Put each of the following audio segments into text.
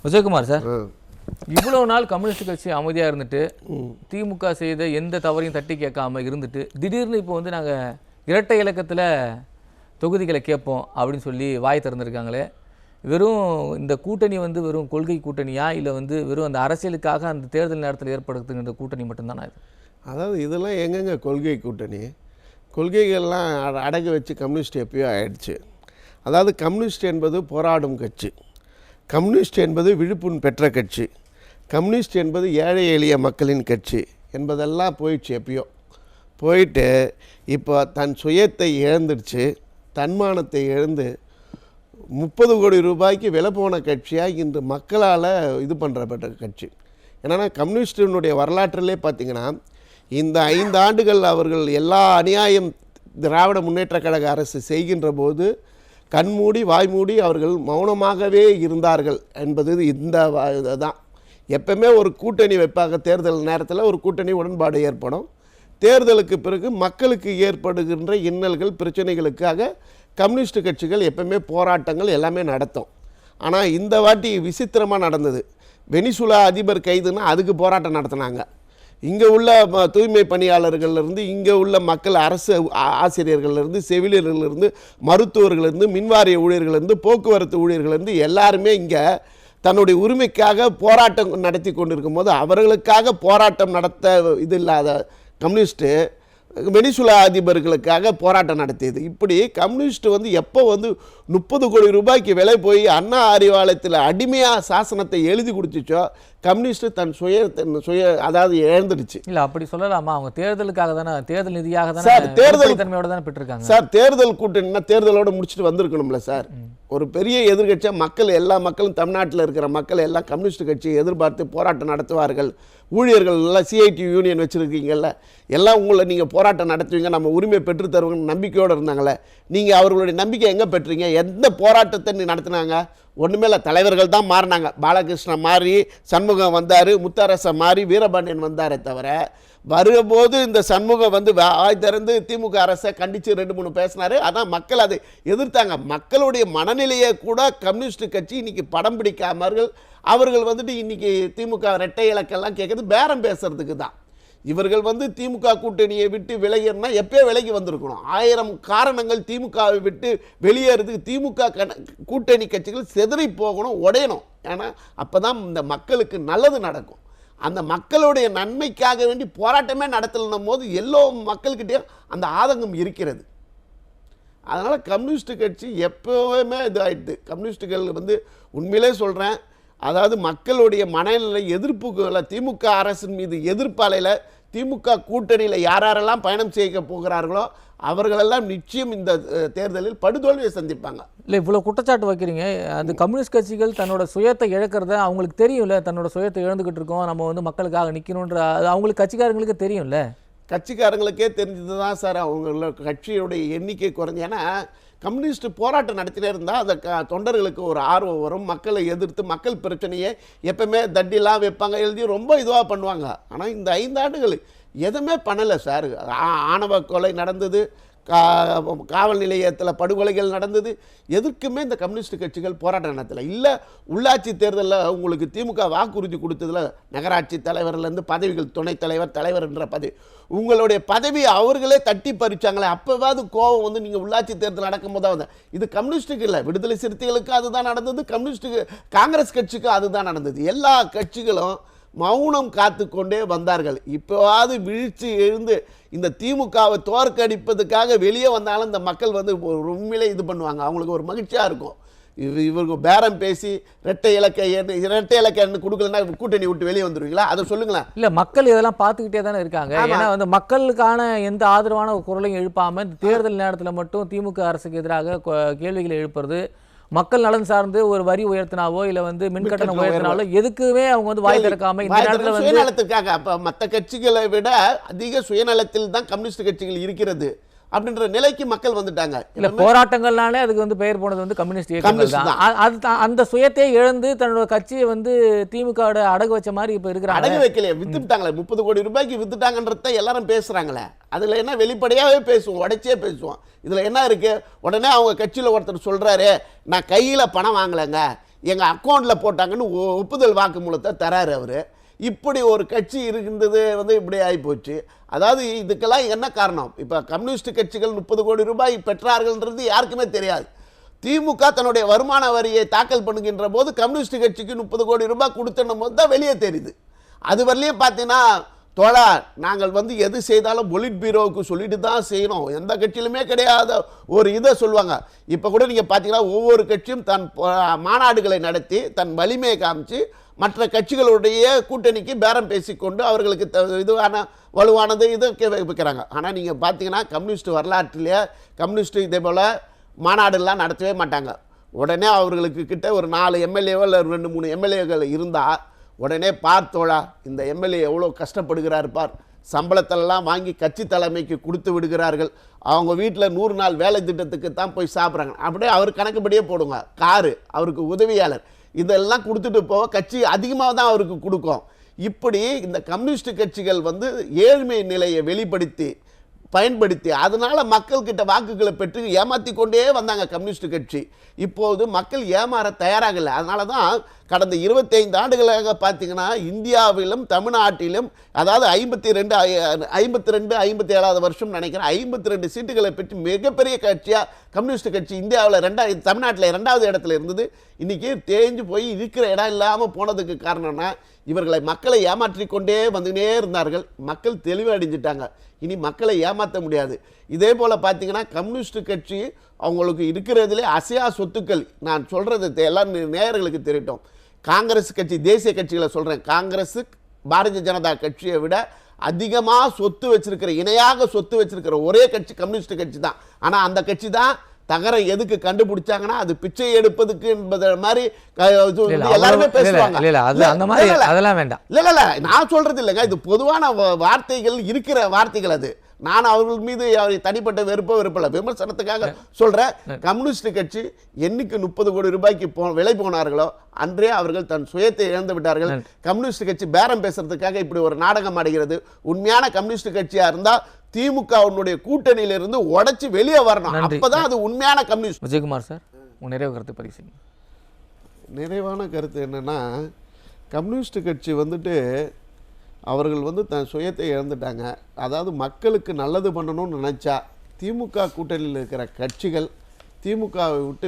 Vijayakumar sir, இவ்வளவு நாள் communist கட்சி அமைதியா இருந்துட்டு திமுக செய்த எந்த தவறையும் தட்டி கேட்காம இருந்துட்டு திடீர்னு இப்போ வந்து நாங்க இரட்டை இலக்கத்துல தொகுதிகளை கேட்போம் அப்படின்னு சொல்லி வாய் திறந்திருக்காங்களே, வெறும் இந்த கூட்டணி வந்து வெறும் கொள்கை கூட்டணியா இல்லை வந்து வெறும் அந்த அரசியலுக்காக அந்த தேர்தல் நேரத்தில் ஏற்படுத்துகின்ற கூட்டணி மட்டும்தானா இது? அதாவது இதெல்லாம் எங்கெங்க கொள்கை கூட்டணி? கொள்கைகள்லாம் அடகு வச்சு கம்யூனிஸ்ட் எப்பயோ ஆயிடுச்சு. அதாவது கம்யூனிஸ்ட் என்பது போராடும் கட்சி, கம்யூனிஸ்ட் என்பது விழுப்புண் பெற்ற கட்சி, கம்யூனிஸ்ட் என்பது ஏழை எளிய மக்களின் கட்சி என்பதெல்லாம் போயிடுச்சு. எப்பயோ போயிட்டு இப்போ தன் சுயத்தை இழந்துடுச்சு, தன்மானத்தை இழந்து 30 கோடி ரூபாய்க்கு விலை போன கட்சியாக இன்று மக்களால் இது பண்ணுறப்பட்ட கட்சி. ஏன்னா கம்யூனிஸ்டினுடைய வரலாற்றிலே பார்த்திங்கன்னா இந்த 5 ஆண்டுகள் அவர்கள் எல்லா அநியாயம் திராவிட முன்னேற்ற கழக அரசு செய்கின்ற போது கண்மூடி வாய்மூடி அவர்கள் மௌனமாகவே இருந்தார்கள் என்பது இந்த தான். எப்பவுமே ஒரு கூட்டணி வைப்பாங்க, தேர்தல் நேரத்தில் ஒரு கூட்டணி உடன்பாடு ஏற்படும். தேர்தலுக்கு பிறகு மக்களுக்கு ஏற்படுகின்ற இன்னல்கள் பிரச்சனைகளுக்காக கம்யூனிஸ்ட் கட்சிகள் எப்பவுமே போராட்டங்கள் எல்லாமே நடத்தும். ஆனால் இந்த வாட்டி விசித்திரமாக நடந்தது. வெனிசுலா அதிபர் கைதுன்னா அதுக்கு போராட்டம் நடத்தினாங்க. இங்கே உள்ள தூய்மை பணியாளர்கள்லேருந்து, இங்கே உள்ள மக்கள், அரசு ஆசிரியர்கள்லேருந்து, செவிலியர்கள்லேருந்து, மருத்துவர்கள்லேருந்து, மின்வாரிய ஊழியர்கள்லேருந்து, போக்குவரத்து ஊழியர்கள்லேருந்து எல்லாருமே இங்கே தன்னுடைய உரிமைக்காக போராட்டம் நடத்தி கொண்டிருக்கும் போது அவர்களுக்காக போராட்டம் நடத்த இது இல்லாத கம்யூனிஸ்ட்டு வெனிசுலா அதிபர்களுக்காக போராட்டம் நடத்தியது. இப்படி கம்யூனிஸ்ட் வந்து எப்போ வந்து 30 கோடி ரூபாய்க்கு விலை போய் அண்ணா அறிவாலயத்தில் அடிமையாக சாசனத்தை எழுதி கொடுத்துச்சோ கம்யூனிஸ்ட் தன் சுய அதாவது இழந்துடுச்சு. இல்லை அப்படி சொல்லலாமா? அவங்க தேர்தலுக்காக தானே, தேர்தல் நிதியாக தானே, தேர்தல் தன்மையோட தானே பெற்றிருக்காங்க சார். தேர்தல் கூட்டணினா தேர்தலோடு முடிச்சுட்டு வந்திருக்கணும்ல சார். ஒரு பெரிய எதிர்கட்சியாக மக்கள், எல்லா மக்களும், தமிழ்நாட்டில் இருக்கிற மக்கள் எல்லாம் கம்யூனிஸ்ட் கட்சியை எதிர்பார்த்து போராட்டம் நடத்துவார்கள். ஊழியர்கள் எல்லாம் சிஐடி யூனியன் வச்சுருக்கீங்கல்ல, எல்லாம் உங்களை நீங்கள் போராட்டம் நடத்துவீங்க, நம்ம உரிமை பெற்று தருவீங்கன்னு நம்பிக்கையோடு இருந்தாங்களே. நீங்கள் அவர்களுடைய நம்பிக்கை எங்கே பெற்றீங்க? எந்த போராட்டத்தை நீ நடத்தினாங்க? ஒன்றுமே இல்லை, தலைவர்கள் தான் மாறினாங்க. பாலகிருஷ்ணன் மாறி, சண்முகம் வந்தார், முத்தரசன் மாறி, வீரபாண்டியன் வந்தாரே தவிர வரும்போது இந்த சண்முகம் வந்து வாய் திறந்து திமுக அரசை கண்டித்து 2-3 பேசினார். அதான் மக்கள் அதை எதிர்த்தாங்க. மக்களுடைய மனநிலையை கூட கம்யூனிஸ்ட் கட்சி இன்றைக்கி படம் பிடிக்காமர்கள். அவர்கள் வந்துட்டு இன்றைக்கி திமுக ரெட்டை இலக்கெல்லாம் கேட்குறது பேரம் பேசுறதுக்கு தான். இவர்கள் வந்து திமுக கூட்டணியை விட்டு விலகினா எப்போ விலகி வந்திருக்கணும். 1000 காரணங்கள் திமுகவை விட்டு வெளியேறதுக்கு. திமுக கூட்டணி கட்சிகள் செதறி போகணும், உடையணும். ஏன்னா அப்போ தான் இந்த மக்களுக்கு நல்லது நடக்கும். அந்த மக்களுடைய நன்மைக்காக வேண்டி போராட்டமே நடத்தலைன்னும் போது எல்லோ மக்கள்கிட்டையும் அந்த ஆதங்கம் இருக்கிறது. அதனால் கம்யூனிஸ்ட் கட்சி எப்போவுமே இது ஆகிடுது. கம்யூனிஸ்டுகள் வந்து உண்மையிலே சொல்கிறேன், அதாவது மக்களுடைய மனநிலை எதிர்ப்புகளை, திமுக அரசின் மீது எதிர்ப்பாலையில் திமுக கூட்டணியில் யாரெல்லாம் பயணம் செய்ய போகிறார்களோ அவர்களெல்லாம் நிச்சயம் இந்த தேர்தலில் படுதோல்வியை சந்திப்பாங்க. இல்லை இவ்வளோ குற்றச்சாட்டு வைக்கிறீங்க. அந்த கம்யூனிஸ்ட் கட்சிகள் தன்னோட சுயத்தை இழக்கிறத அவங்களுக்கு தெரியும்ல, தன்னோட சுயத்தை இழந்துக்கிட்டு இருக்கோம், நம்ம வந்து மக்களுக்காக நிற்கணுன்ற அது அவங்களுக்கு கட்சிக்காரங்களுக்கு தெரியும்ல. கட்சிக்காரங்களுக்கே தெரிஞ்சது தான் சார். அவங்கள கட்சியுடைய எண்ணிக்கை குறைஞ்சி. ஏன்னா கம்யூனிஸ்ட் போராட்டம் நடத்தினே இருந்தால் அந்த தொண்டர்களுக்கு ஒரு ஆர்வம் வரும். மக்களை எதிர்த்து மக்கள் பிரச்சனையை எப்பவுமே தட்டிலாம் வைப்பாங்க, எழுதி ரொம்ப இதுவாக பண்ணுவாங்க. ஆனால் இந்த 5 ஆண்டுகள் எதுவுமே பண்ணலை சார். ஆணவ கொலை நடந்தது, காவல் நிலையத்தில் படுகொலைகள் நடந்தது. எதுக்குமே இந்த கம்யூனிஸ்ட் கட்சிகள் போராட்டம் நடத்தலை. இல்லை உள்ளாட்சி தேர்தலில் உங்களுக்கு திமுக வாக்குறுதி கொடுத்ததில் நகராட்சி தலைவர்லேருந்து பதவிகள், துணைத் தலைவர், தலைவர் என்ற பதவி, உங்களுடைய பதவி அவர்களே தட்டி பறிச்சாங்களே. அப்போவாது கோபம் வந்து நீங்கள் உள்ளாட்சி தேர்தல் நடக்கும் போதாவது. இது கம்யூனிஸ்ட்டுக்கு இல்லை, விடுதலை சிறுத்தைகளுக்கு அதுதான் நடந்தது, கம்யூனிஸ்ட்டுக்கு காங்கிரஸ் கட்சிக்கு அதுதான் நடந்தது. எல்லா கட்சிகளும் மௌனம் காத்து கொண்டே வந்தார்கள். இப்போவாது வீழ்ச்சி எழுந்து இந்த திமுகவை தோற்கடிப்பதுக்காக வெளியே வந்தாலும் இந்த மக்கள் வந்து உண்மையிலே இது பண்ணுவாங்க. அவங்களுக்கு ஒரு மகிழ்ச்சியாக இருக்கும். இவருக்கு பேரம் பேசி இரட்டை இலக்க கொடுக்கலன்னா கூட்டணி விட்டு வெளியே வந்துடுவீங்களா? அதை சொல்லுங்களேன். இல்லை மக்கள் இதெல்லாம் பார்த்துக்கிட்டே தானே இருக்காங்க. ஏன்னா வந்து மக்களுக்கான எந்த ஆதரவான குரலையும் எழுப்பாமல் இந்த தேர்தல் நேரத்தில் மட்டும் திமுக அரசுக்கு எதிராக கேள்விகளை எழுப்புறது, மக்கள் நலன் சார்ந்து ஒரு வரி உயர்த்தினாவோ இல்லை வந்து மின்கட்டணம் உயர்த்தினாலோ எதுக்குமே அவங்க வந்து வாய் திறக்காம இந்த நேரத்தில் வந்து சுயநலத்துக்காக. அப்போ மற்ற கட்சிகளை விட அதிக சுயநலத்தில் தான் கம்யூனிஸ்ட் கட்சிகள் இருக்கிறது அப்படின்ற நிலைக்கு மக்கள் வந்துட்டாங்க. இல்ல போராட்டங்கள்னாலே அதுக்கு வந்து பெயர் போனது வந்து கம்யூனிஸ்ட் இயக்கங்கள் தான். அது அந்த சுயத்தை இழந்து தன்னோட கட்சியை வந்து திமுகவோட அடகு வச்ச மாதிரி இப்ப இருக்கிறாங்க. அடகு வைக்கலையே, வித்துட்டாங்களே. 30 கோடி ரூபாய்க்கு வித்துட்டாங்கன்றத எல்லாரும் பேசுறாங்களே. அதுல என்ன வெளிப்படையாவே பேசுவோம், உடைச்சே பேசுவோம். இதுல என்ன இருக்கு? உடனே அவங்க கட்சியில ஒருத்தர் சொல்றாரு, நான் கையில பணம் வாங்கலைங்க, எங்கள் அக்கௌண்ட்டில் போட்டாங்கன்னு ஒப்புதல் வாக்குமூலத்தை தராரு அவர். இப்படி ஒரு கட்சி இருக்கின்றது வந்து இப்படி ஆகிப்போச்சு. அதாவது இதுக்கெல்லாம் என்ன காரணம்? இப்போ கம்யூனிஸ்ட் கட்சிகள் 30 கோடி ரூபாய் பெற்றார்கள்ன்றது யாருக்குமே தெரியாது. திமுக தன்னுடைய வருமான வரியை தாக்கல் பண்ணுகின்ற போது கம்யூனிஸ்ட் கட்சிக்கு 30 கோடி ரூபாய் கொடுத்தனும் போது தான் வெளியே தெரியுது. அது வரலையும் பார்த்தீங்கன்னா தோழா, நாங்கள் வந்து எது செய்தாலும் பொலிட் பீரோவுக்கு சொல்லிட்டு தான் செய்யணும், எந்த கட்சியிலுமே கிடையாத ஒரு இதை சொல்லுவாங்க. இப்போ கூட நீங்கள் பார்த்தீங்கன்னா ஒவ்வொரு கட்சியும் தன் மாநாடுகளை நடத்தி தன் வலிமையை காமிச்சு மற்ற கட்சிகளுடைய கூட்டணிக்கு பேரம் பேசிக்கொண்டு அவர்களுக்கு இதுவான வலுவானது இதை வைக்கிறாங்க. ஆனால் நீங்கள் பார்த்தீங்கன்னா கம்யூனிஸ்ட் வரலாற்றிலே கம்யூனிஸ்ட் இதே போல் மாநாடுலாம் நடத்தவே மாட்டாங்க. உடனே அவர்களுக்கு கிட்ட ஒரு 4 எம்எல்ஏவோ இல்லை 2-3 எம்எல்ஏகள் இருந்தால் உடனே பார்த்தோழா இந்த எம்எல்ஏ எவ்வளோ கஷ்டப்படுகிறார் பார், சம்பளத்தெல்லாம் வாங்கி கட்சி தலைமைக்கு கொடுத்து விடுகிறார்கள், அவங்க வீட்டில் 100 நாள் வேலை திட்டத்துக்கு தான் போய் சாப்பிட்றாங்க, அப்படியே அவர் கணக்குப்படியே போடுங்க, காரு, அவருக்கு உதவியாளர், இதெல்லாம் கொடுத்துட்டு போக கட்சி அதிகமாக தான் அவருக்கு கொடுக்கும். இப்படி இந்த கம்யூனிஸ்ட் கட்சிகள் வந்து ஏழ்மை நிலையை வெளிப்படுத்தி பயன்படுத்தி அதனால் மக்கள்கிட்ட வாக்குகளை பெற்று ஏமாற்றி கொண்டே வந்தாங்க கம்யூனிஸ்ட் கட்சி. இப்போது மக்கள் ஏமாற தயாராகலை. அதனால தான் கடந்த 25 ஆண்டுகளாக பார்த்தீங்கன்னா இந்தியாவிலும் தமிழ்நாட்டிலும் அதாவது 57வது வருஷம் நினைக்கிறேன் 52 சீட்டுகளை பெற்று மிகப்பெரிய கட்சியாக கம்யூனிஸ்ட் கட்சி இந்தியாவில் தமிழ்நாட்டில் 2வது இடத்துல இருந்தது. இன்றைக்கி தேஞ்சு போய் இருக்கிற இடம் இல்லாமல் போனதுக்கு காரணம்னா இவர்களை மக்களை ஏமாற்றி கொண்டே வந்துனே இருந்தார்கள். மக்கள் தெளிவு அடைஞ்சிட்டாங்க, இனி மக்களை ஏமாற்ற முடியாது. இதே போல் பார்த்தீங்கன்னா கம்யூனிஸ்ட் கட்சி அவங்களுக்கு இருக்கிறதுலே அசையா சொத்துக்கள், நான் சொல்கிறது எல்லாம் நேயர்களுக்கு தெரியட்டும், காங்கிரஸ் கட்சி தேசிய கட்சிகளை சொல்கிறேன், காங்கிரஸ் பாரதிய ஜனதா கட்சியை விட அதிகமாக சொத்து வச்சிருக்கிற இணையாக சொத்து வச்சிருக்கிற ஒரே கட்சி கம்யூனிஸ்ட் கட்சி தான். ஆனால் அந்த கட்சி தான் தகரம் எதுக்கு கண்டுபிடிச்சாங்கன்னா அது பிச்சை எடுப்பதுக்கு என்பது மாதிரி எல்லாருமே பேசுவாங்க. அதெல்லாம் வேண்டாம். இல்ல நான் சொல்றது இல்லைங்க, இது பொதுவான வார்த்தைகள் இருக்கிற வார்த்தைகள். அது நான் அவர்கள் மீது தனிப்பட்ட வெறுப்பில்லை, விமர்சனத்துக்காக சொல்றேன். கம்யூனிஸ்ட் கட்சி என்னைக்கு 30 கோடி ரூபாய்க்கு விலை போனார்களோ அன்றே அவர்கள் தன் சுயத்தை இழந்து விட்டார்கள். கம்யூனிஸ்ட் கட்சி பேரம் பேசுறதுக்காக இப்படி ஒரு நாடகம் ஆடுகிறது. உண்மையான கம்யூனிஸ்ட் கட்சியா இருந்தா திமுகவுடைய கூட்டணியிலிருந்து உடைச்சு வெளியே வரணும், அப்பதான் அது உண்மையான கம்யூனிஸ்ட். விஜயகுமார் சார், நிறைவு கருத்து பதிவு செய்யுங்க. நிறைவான கருத்து என்னன்னா, கம்யூனிஸ்ட் கட்சி வந்துட்டு அவர்கள் வந்து தன் சுயத்தை இழந்துட்டாங்க. அதாவது மக்களுக்கு நல்லது பண்ணணும்னு நினச்சா திமுக கூட்டணியில் இருக்கிற கட்சிகள் திமுகவை விட்டு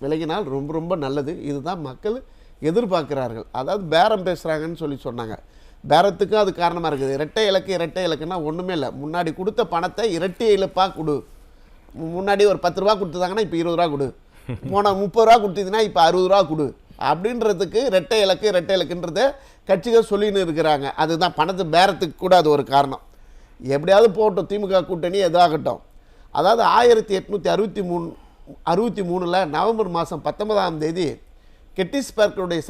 விலகினால் ரொம்ப ரொம்ப நல்லது. இதுதான் மக்கள் எதிர்பார்க்கிறார்கள். அதாவது பேரம் பேசுகிறாங்கன்னு சொன்னாங்க. பேரத்துக்கும் அது காரணமாக இருக்குது. இரட்டை இலக்குன்னா ஒன்றுமே இல்லை, முன்னாடி கொடுத்த பணத்தை இரட்டை இழப்பாக கொடு. முன்னாடி ஒரு 10 ரூபா கொடுத்துதாங்கன்னா இப்போ 20 ரூபா கொடு, போன 30 ரூபா கொடுத்தீங்கன்னா இப்போ 60 ரூபா கொடு அப்படின்றதுக்கு இரட்டை இலக்குன்றத கட்சிகள் சொல்லின்னு இருக்கிறாங்க. அதுதான் பணத்து பேரத்துக்கு கூட அது ஒரு காரணம். எப்படியாவது போட்டோம் திமுக கூட்டணி எதாகட்டும். அதாவது 1863 நவம்பர் மாதம் 19ஆம் தேதி கெட்டிஸ்பர்க்குடைய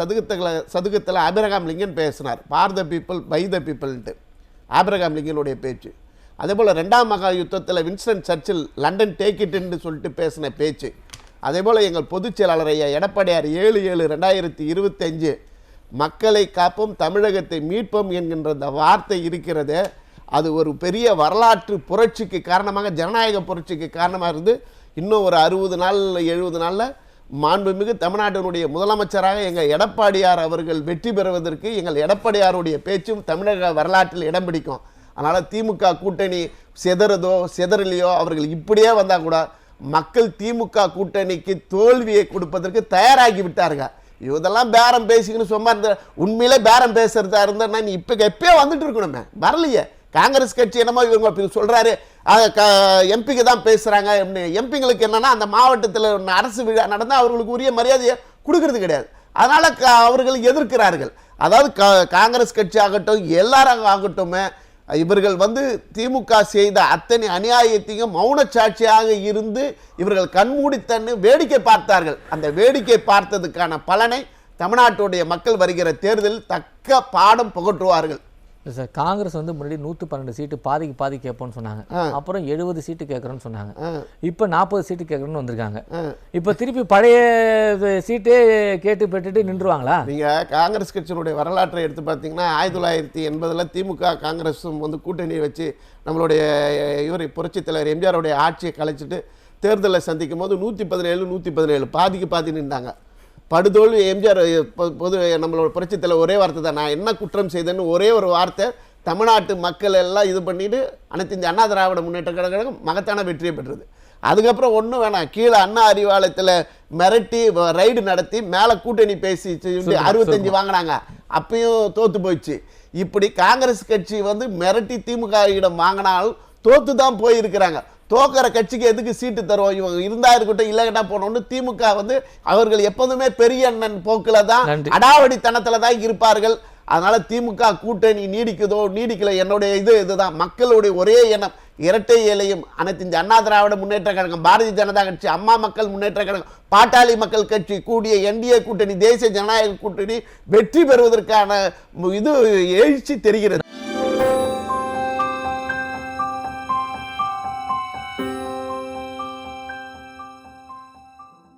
சதுக்கத்தில் ஆபிரகாம் லிங்கன் பேசினார். For the people by the பீப்புள்ன்ட்டு ஆபிரகாம் லிங்கனுடைய பேச்சு. அதே போல் 2ஆம் மகா யுத்தத்தில் வின்ஸ்டன் சர்ச்சில் லண்டன் டேக் இட்ன்னு சொல்லிட்டு பேசின பேச்சு. அதே போல் எங்கள் பொதுச் செயலாளர் ஐயா எடப்பாடியார் 7/7/2025 மக்களை காப்போம் தமிழகத்தை மீட்போம் என்கின்ற அந்த வார்த்தை இருக்கிறது. அது ஒரு பெரிய வரலாற்று புரட்சிக்கு காரணமாக, ஜனநாயக புரட்சிக்கு காரணமாக இருந்து இன்னும் ஒரு 60 நாள் 70 நாளில் மாண்புமிகு தமிழ்நாட்டினுடைய முதலமைச்சராக எங்கள் எடப்பாடியார் அவர்கள் வெற்றி பெறுவதற்கு எங்கள் எடப்பாடியாருடைய பேச்சும் தமிழக வரலாற்றில் இடம் பிடிக்கும். அதனால் திமுக கூட்டணி செதறலையோ அவர்கள் இப்படியே வந்தால் கூட மக்கள் திமுக கூட்டணிக்கு தோல்வியை கொடுப்பதற்கு தயாராகி விட்டார்கள். இதெல்லாம் பேரம் பேசிக்கணும் சும்மா இருந்த, உண்மையிலே பேரம் பேசுறதா இருந்தா நீ எப்பயோ வந்துட்டு இருக்கணுமே, வரலையே. காங்கிரஸ் கட்சி என்னமோ இவங்க சொல்றாரு எம்பிக்கு தான் பேசுறாங்க. எம்பிங்களுக்கு என்னன்னா அந்த மாவட்டத்தில் அரசு விழா நடந்தால் அவர்களுக்கு உரிய மரியாதையை கொடுக்கறது கிடையாது. அதனால அவர்கள் எதிர்க்கிறார்கள். அதாவது காங்கிரஸ் கட்சி ஆகட்டும் எல்லாரும் ஆகட்டுமே இவர்கள் வந்து திமுக செய்த அத்தனை அநியாயத்தையும் மௌன சாட்சியாக இருந்து இவர்கள் கண்மூடித்தன்னு வேடிக்கை பார்த்தார்கள். அந்த வேடிக்கை பார்த்ததுக்கான பலனை தமிழ்நாட்டுடைய மக்கள் வருகிற தேர்தலில் தக்க பாடம் புகட்டுவார்கள். சார், காங்கிரஸ் வந்து முன்னாடி 112 சீட்டு பாதி கேட்போம்னு சொன்னாங்க. அப்புறம் 70 சீட்டு கேட்குறோன்னு சொன்னாங்க. இப்போ 40 சீட்டு கேட்குறோன்னு வந்திருக்காங்க. இப்போ திருப்பி பழைய சீட்டே கேட்டு பெற்றுட்டு நின்றுவாங்களா? நீங்கள் காங்கிரஸ் கட்சியினுடைய வரலாற்றை எடுத்து பார்த்தீங்கன்னா 1980 திமுக காங்கிரஸும் வந்து கூட்டணியை வச்சு நம்மளுடைய இவர் புரட்சித் தலைவர் எம்ஜிஆருடைய ஆட்சியை கலைச்சிட்டு தேர்தலை சந்திக்கும் போது 117 பாதிக்கு பாதி நின்றாங்க. படுதோல்வி எம்ஜிஆர் பொது நம்மளோட புரட்சித்தில் ஒரே வார்த்தை தான், நான் என்ன குற்றம் செய்தேன்னு ஒரே ஒரு வார்த்தை தமிழ்நாட்டு மக்கள் எல்லாம் இது பண்ணிட்டு அனைத்து இந்த அண்ணா திராவிட முன்னேற்ற கழகம் மகத்தான வெற்றியை பெற்றது. அதுக்கப்புறம் ஒன்றும் வேணாம், கீழே அண்ணா அறிவாலயத்தில் மிரட்டி ரைடு நடத்தி மேலே கூட்டணி பேசி 65 வாங்கினாங்க, அப்பயும் தோற்று போயிடுச்சு. இப்படி காங்கிரஸ் கட்சி வந்து மிரட்டி திமுக இடம் வாங்கினாலும் தோற்று தான் போயிருக்கிறாங்க. தோக்கிற கட்சிக்கு எதுக்கு சீட்டு தருவோம், இவங்க இருந்தா இருக்கட்டும் இல்லைன்னா போனோம்னு திமுக வந்து அவர்கள் எப்போதுமே பெரிய அண்ணன் போக்கில் தான் அடாவடித்தனத்தில் தான் இருப்பார்கள். அதனால திமுக கூட்டணி நீடிக்குதோ நீடிக்கல, என்னுடைய இதுதான் மக்களுடைய ஒரே எண்ணம், இரட்டை இலையும் அனைத்து இந்த அண்ணா திராவிட முன்னேற்ற கழகம், பாரதிய ஜனதா கட்சி, அம்மா மக்கள் முன்னேற்ற கழகம், பாட்டாளி மக்கள் கட்சி கூடிய என்டிஏ கூட்டணி, தேசிய ஜனநாயக கூட்டணி வெற்றி பெறுவதற்கான இது எழுச்சி தெரிகிறது.